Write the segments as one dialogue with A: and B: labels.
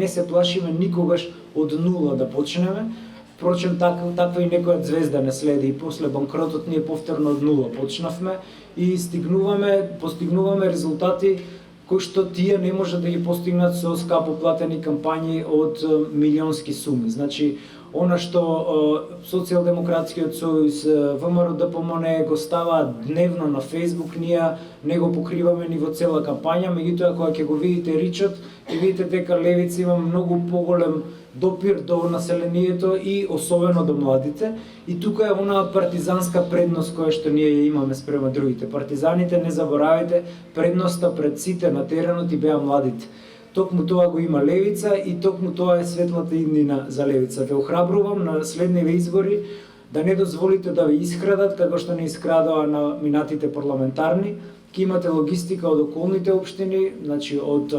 A: Не се плашиме никогаш од нула да почнеме. Впрочем, таква и некоја звезда не следи и после банкротот ние повторно од нула почнавме и постигнуваме резултати кои што тие не може да ги постигнат со скапо платени кампањи од милионски суми. Значи, она што Социјалдемократскиот сојуз, ВМРО ДПМН го ставаат дневно на Facebook, ние не го покриваме ни во цела кампања, меѓутоа кога ќе го видите ричот, ќе видите дека левица има многу поголем допир до населението и особено до младите. И тука е онаа партизанска предност која што ние ја имаме спрема другите. Партизаните, не заборавајте, предноста пред сите на теренот и беа младите. Токму тоа го има левица и токму тоа е светлата иднина за левица. Ве охрабрувам на следниве избори да не дозволите да ви искрадат како што не искрадаа на минатите парламентарни. Ке имате логистика од околните општини, значи од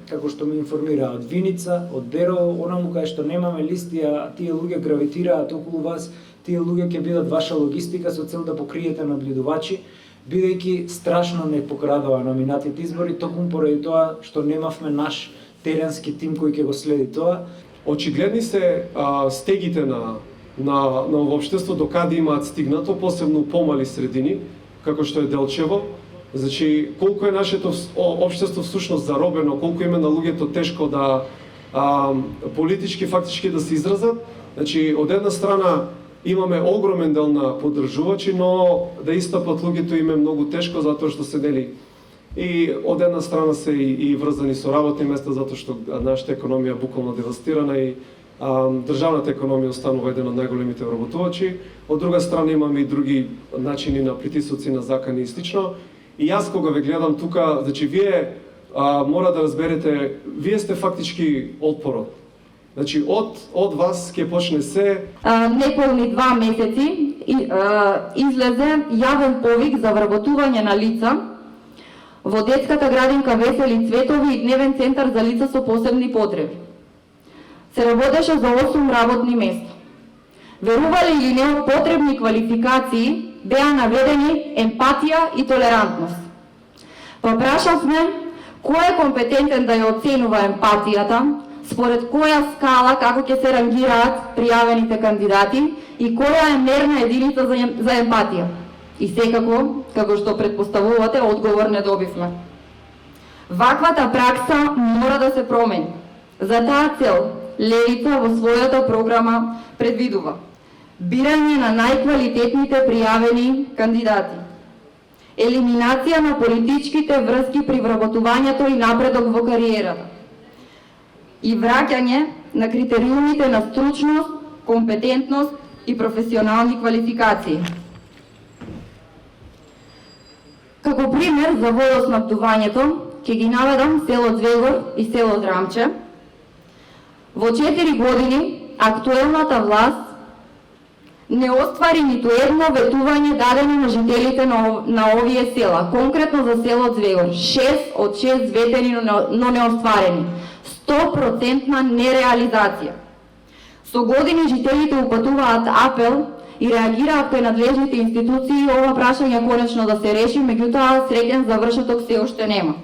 A: како што ме информира од Виница, од Берово, онаму кај што немаме листи, а тие луѓе гравитираат околу вас, тие луѓе ќе бидат ваша логистика со цел да покриете наблюдувачи, бидејќи страшно не покрадува на минатите избори, токму поради тоа што немавме наш теренски тим кој ќе го следи тоа.
B: Очигледни се стегите на општество до каде имаат стигнато, посебно помали средини, како што е Делчево. Значи, колку е нашето општество всушност заробено, колку име на луѓето тешко да политички, фактички да се изразат. Значи, од една страна имаме огромен дел на поддржувачи, но да истапат луѓето им е многу тешко затоа што се дели. И од една страна се и врзани со работни места затоа што нашата економија е буквално девастирана и државната економија останува еден од најголемите вработувачи. Од друга страна имаме и други начини на притисоци на закани и слично. И јас кога ве гледам тука, значи вие мора да разберете, вие сте фактички отпорот. Значи од вас ќе почне се.
C: Неполни 2 месеци излезе јавен повик за вработување на лица во детската градинка Весели цветови и дневен центар за лица со посебни потреби. Се работеше за 8 работни места. Верували или не, потребни квалификации беа наведени емпатија и толерантност. Па прашавме кој е компетентен да ја оценува емпатијата, според која скала како ќе се рангираат пријавените кандидати и која е мерна единица за емпатија. И секако, како што претпоставувате, одговор не добивме. Ваквата пракса мора да се промени. За таа цел, левица во својата програма предвидува бирање на најквалитетните пријавени кандидати, елиминација на политичките врски при вработувањето и напредок во кариерата и враќање на критериумите на стручност, компетентност и професионални квалификации. Како пример за водоснабдувањето ќе ги наведам село Звегор и село Драмче. Во 4 години актуелната власт не оствари ниту едно ветување дадено на жителите на овие села, конкретно за село Звегор. 6 од 6 ветени, но не остварени. 100% нереализација. Со години жителите упатуваат апел и реагираат кај надлежните институции ова прашање конечно да се реши, меѓутоа среќен завршеток се уште нема.